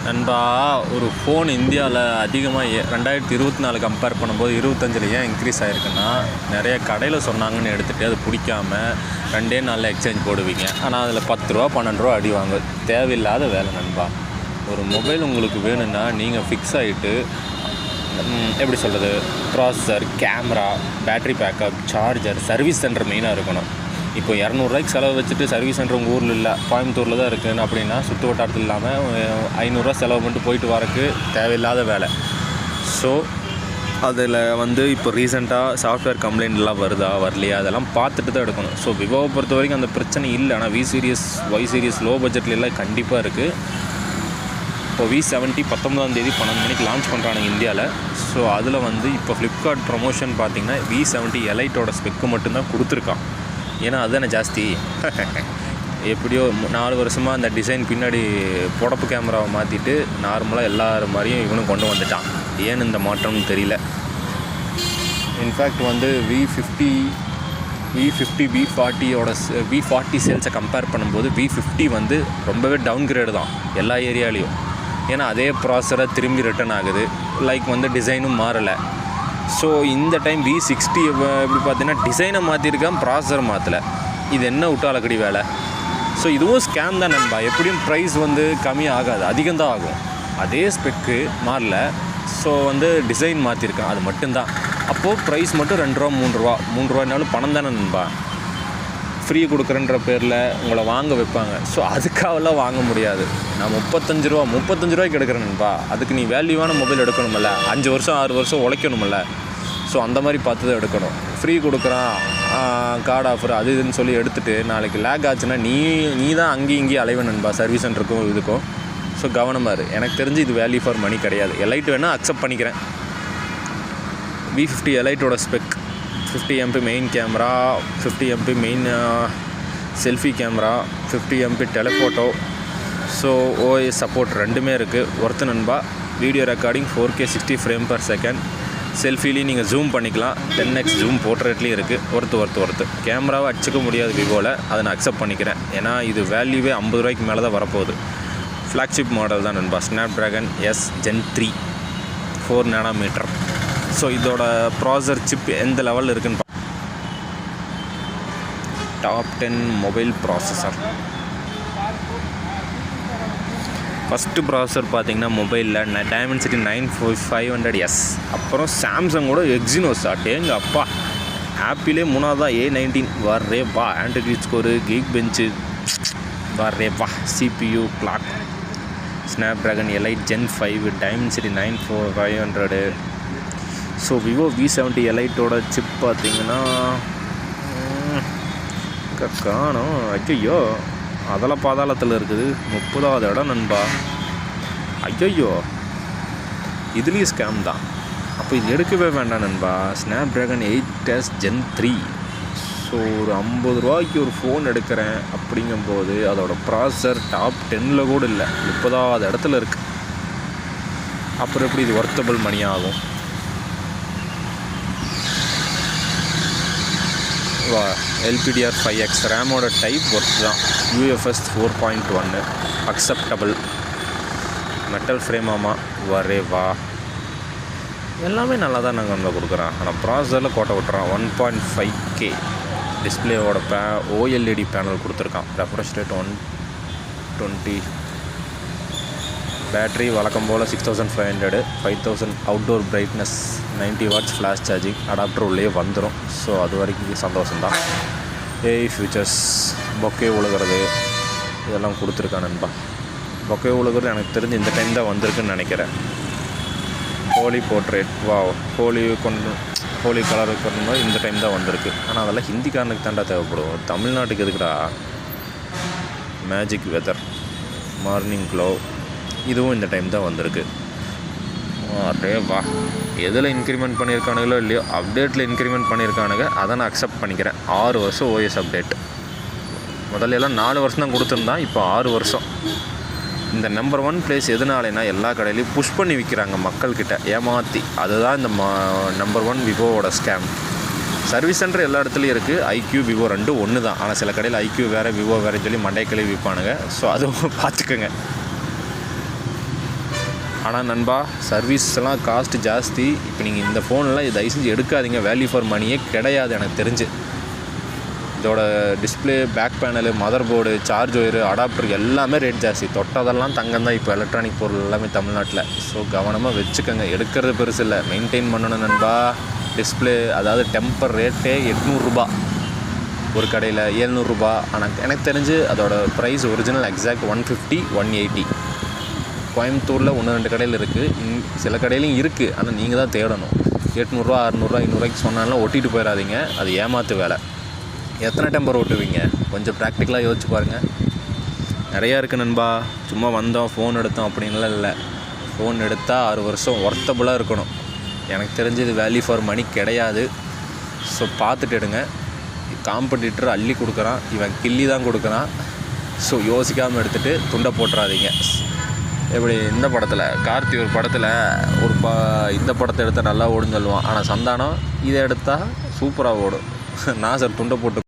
நண்பா, ஒரு ஃபோன் இந்தியாவில் அதிகமாக 2024 கம்பேர் பண்ணும்போது 25 ஏன் இன்க்ரீஸ் ஆகிருக்குன்னா, நிறைய கடையில் சொன்னாங்கன்னு எடுத்துகிட்டு அது பிடிக்காம 2 நாளில் எக்ஸ்சேஞ்ச் போடுவீங்க. ஆனால் அதில் 10 ரூபா 12 ரூபா அடி வாங்க தேவையில்லாத வேலை நண்பா. ஒரு மொபைல் உங்களுக்கு வேணும்னா நீங்கள் ஃபிக்ஸ் ஆகிட்டு எப்படி சொல்கிறது, processor, camera, battery backup, charger, service centre மெயினாக இருக்கணும். இப்போ 200 செலவு வச்சுட்டு சர்வீஸ் சென்டர் உங்கள் ஊரில் இல்லை, கோயம்புத்தூரில் தான் இருக்குதுன்னு அப்படின்னா சுற்று வட்டாரத்தில் இல்லாமல் 500 செலவு பண்ணிட்டு போயிட்டு வரக்கு தேவையில்லாத வேலை. ஸோ அதில் இப்போ ரீசெண்டாக சாஃப்ட்வேர் கம்ப்ளைண்ட்லாம் வருதா வரலையா அதெல்லாம் பார்த்துட்டு தான் எடுக்கணும். ஸோ விவோவை பொறுத்த வரைக்கும் அந்த பிரச்சனை இல்லை. ஆனால் V series, Y series low பட்ஜெட்லாம் கண்டிப்பாக இருக்குது. இப்போ V70 19 12 மணிக்கு லான்ச் பண்ணுறானுங்க இந்தியாவில். ஸோ அதில் இப்போ ஃப்ளிப்கார்ட் ப்ரொமோஷன் பார்த்திங்கன்னா V70 எலைட்டோட ஸ்பெக்கு மட்டும்தான் கொடுத்துருக்கான். ஏன்னா அதுதானே ஜாஸ்தி. எப்படியோ 4 வருஷமாக அந்த டிசைன் பின்னாடி புடப்பு கேமராவை மாற்றிட்டு நார்மலாக எல்லாரும் மாதிரியும் இவனும் கொண்டு வந்துட்டான். ஏன்னு இந்த மாற்றம்னு தெரியல. இன்ஃபேக்ட் V50 V40 சேல்ஸை கம்பேர் பண்ணும்போது V50 ரொம்பவே டவுன் கிரேடு தான் எல்லா ஏரியாலேயும். ஏன்னா அதே ப்ராசஸரை திரும்பி ரிட்டர்ன் ஆகுது. டிசைனும் மாறலை. ஸோ இந்த டைம் V60 எப்படி பார்த்தீங்கன்னா டிசைனை மாற்றிருக்கேன், ப்ராசஸர் மாற்றலை. இது என்ன விட்டாலக்கடி வேலை. ஸோ இதுவும் ஸ்கேம் தான் நண்பா. எப்படியும் ப்ரைஸ் கம்மியாக ஆகாது, அதிகம்தான் ஆகும். அதே ஸ்பெக்கு மாறல. ஸோ டிசைன் மாற்றிருக்கேன், அது மட்டும்தான். அப்போது ப்ரைஸ் மட்டும் 2 ரூபா 3 ரூபானாலும் பணம் தானே நண்பா. ஃப்ரீ கொடுக்குறன்ற பேரில் உங்களை வாங்க வைப்பாங்க. ஸோ அதுக்காகலாம் வாங்க முடியாது. நான் 35 ரூபாய்க்கு எடுக்கிறேன் நண்பா. அதுக்கு நீ வேல்யூவான மொபைல் எடுக்கணுமில்ல, 5 வருஷம் 6 வருஷம் உழைக்கணுமில்ல. ஸோ அந்த மாதிரி பார்த்து தான் எடுக்கணும். ஃப்ரீ கொடுக்குறான், கார்டு ஆஃபர் அது இதுன்னு சொல்லி எடுத்துகிட்டு நாளைக்கு லேக் ஆச்சுன்னா நீ தான் அங்கேயும் இங்கேயும் அலைவன் நண்பா, சர்வீஸ் சென்டருக்கும் இதுக்கும். ஸோ கவனமாக இரு. எனக்கு தெரிஞ்சு இது வேல்யூ ஃபார் மணி கிடையாது. எலைட் வேணால் அக்செப்ட் பண்ணிக்கிறேன். V50 எலைட்டோட spec 50 MP main camera, 50 MP main selfie camera, 50 MP telephoto. So OS support ரெண்டுமே இருக்குது. ஒர்த்து நண்பா. Video recording 4K 60 frame per second. செல்ஃபிலையும் நீங்கள் ஜூம் பண்ணிக்கலாம். 10x ஜூம் போர்ட்ரேட்லேயும் இருக்குது. ஒர்த்து. கேமராவை அடிச்சிக்க முடியாது விவோவில், அதை நான் அக்செப்ட் பண்ணிக்கிறேன். ஏன்னா இது வேல்யூவே 50 ரூபாய்க்கு மேலே தான் வரப்போகுது. ஃப்ளாக்ஷிப் மாடல் தான் நண்பா. Snapdragon S Gen 3 4 nm. So இதோட ப்ராசஸர் சிப் எந்த லெவலில் இருக்குன்னு top 10 mobile processor. First processor பார்த்திங்கன்னா மொபைலில் Dimensity 9500S. அப்புறம் சாம்சங்கோட எக்ஸினோஸ். அட்டேங்க அப்பா. ஆப்பிளே 3ஆவதா A19 வர்றே வா. ஆண்ட்ராய்டு ஸ்கோரு, கீக் பெஞ்சு வர்றே வா. CPU clock, Snapdragon elite Gen 5, Dimensity 9500. So Vivo V70 எலைட்டோட சிப் பார்த்திங்கன்னா காணும். ஐயோ, அதில் பாதாளத்தில் இருக்குது. 30வது இடம் நண்பா. ஐயோ, இதுலேயும் ஸ்கேம் தான். அப்போ இது எடுக்கவே வேண்டாம் நண்பா. Snapdragon 8S Gen 3. ஸோ ஒரு 50 ரூபாய்க்கு ஒரு ஃபோன் எடுக்கிறேன் அப்படிங்கும்போது அதோடய ப்ராசஸர் டாப் 10 கூட இல்லை, 30வது இடத்துல இருக்குது. அப்புறம் எப்படி இது ஒர்த்தபிள் மணி ஆகும்? LPDR5X ரேமோட டைப் ஒர்க் தான். UFS 4.1 acceptable. மெட்டல் ஃப்ரேம் ஆமாம். வரே வா. எல்லாமே நல்லா தான் நாங்கள் கொடுக்குறோம். ஆனால் ப்ராசஸரில் கோட்டை விட்டுறான். 1.5K டிஸ்பிளேவோட OLED பேனல் கொடுத்துருக்கான். Refresh rate 120. பேட்ரி வழக்கம் போல் 6500, 5000 outdoor brightness, 90 watts flash charging. Adapter உள்ளே வந்துடும். ஸோ அது வரைக்கும் சந்தோஷம்தான். AI ஃபியூச்சர்ஸ், பொக்கே உழுகிறது இதெல்லாம் கொடுத்துருக்கான் நண்பா. பொக்கே உழுகிறது எனக்கு தெரிஞ்சு இந்த டைம் தான் வந்திருக்குன்னு நினைக்கிறேன். ஹோலி போர்ட்ரேட் வா. ஹோலி கலர் இருக்கிற இந்த டைம் தான் வந்திருக்கு. ஆனால் அதெல்லாம் ஹிந்திக்காரனுக்கு தாண்டா தேவைப்படும். தமிழ்நாட்டுக்கு எதுக்குடா? மேஜிக் வெதர், மார்னிங் க்ளோ இதுவும் இந்த டைம் தான் வந்திருக்கு. அரே வா. எதில் இன்க்ரிமெண்ட் பண்ணியிருக்கானுங்களோ இல்லையோ, அப்டேட்டில் இன்க்ரிமெண்ட் பண்ணியிருக்கானுங்க. அதை நான் அக்செப்ட் பண்ணிக்கிறேன். 6 வருஷம் OS அப்டேட். முதல்ல 4 வருஷம் தான் கொடுத்துருந்தான், இப்போ 6 வருஷம். இந்த நம்பர் 1 பிளேஸ் எதனாலனா எல்லா கடையிலையும் புஷ் பண்ணி விற்கிறாங்க மக்கள்கிட்ட ஏமாற்றி. அதுதான் இந்த நம்பர் 1 விவோவோட ஸ்கேம். சர்வீஸ் சென்டர் எல்லா இடத்துலையும் இருக்குது. ஐக்யூ விவோ ரெண்டும் ஒன்று தான். ஆனால் சில கடையில் ஐக்யூ வேறு விவோ வேறுன்னு சொல்லி மண்டைக்கிளி விற்பானுங்க. ஸோ அதுவும் பார்த்துக்கோங்க. ஆனால் நண்பா சர்வீஸ்லாம் காஸ்ட்டு ஜாஸ்தி. இப்போ நீங்கள் இந்த ஃபோன்லாம் தயவு செஞ்சு எடுக்காதீங்க, வேல்யூ ஃபார் மணியே கிடையாது எனக்கு தெரிஞ்சு. இதோட display, back panel, mother board, charge wire, adapter எல்லாமே ரேட் ஜாஸ்தி. தொட்டதெல்லாம் தங்கம் தான் இப்போ எலக்ட்ரானிக் பொருள் எல்லாமே தமிழ்நாட்டில். ஸோ கவனமாக வச்சுக்கோங்க. எடுக்கிறது பெருசு இல்லை, மெயின்டைன் பண்ணணும் நண்பா. டிஸ்பிளே அதாவது டெம்பர் ரேட்டே 800 ஒரு கடையில் 700. ஆனால் எனக்கு தெரிஞ்சு அதோட ப்ரைஸ் ஒரிஜினல் எக்ஸாக்ட் 150, 180. கோயம்புத்தூரில் 1-2 கடையில் இருக்குது, சில கடையிலையும் இருக்குது. ஆனால் நீங்கள் தான் தேடணும். 800, 600, 500 சொன்னாலும் ஒட்டிட்டு போயிடாதீங்க, அது ஏமாத்து வேலை. எத்தனை டெம்பர் ஓட்டுவீங்க? கொஞ்சம் ப்ராக்டிக்கலாக யோசிச்சு பாருங்கள். நிறையா இருக்குது நண்பா. சும்மா வந்தோம் ஃபோன் எடுத்தோம் அப்படின்லாம் இல்லை. ஃபோன் எடுத்தால் 6 வருஷம் ஒர்த்தபுளாக இருக்கணும். எனக்கு தெரிஞ்சு இது வேல்யூ ஃபார் மணி கிடையாது. ஸோ பார்த்துட்டு எடுங்க. காம்படிட்டர் அள்ளி கொடுக்குறான், இவன் கிள்ளி தான் கொடுக்குறான். ஸோ யோசிக்காமல் எடுத்துகிட்டு துண்டை போட்டுறாதீங்க. எப்படி இந்த படத்தில் கார்த்தி ஒரு படத்தில் இந்த படத்தை எடுத்தால் நல்லா ஓடுன்னு சொல்லுவான். ஆனால் சந்தானம் இதை எடுத்தால் சூப்பராக ஓடும். நான் சார் துண்டை போட்டு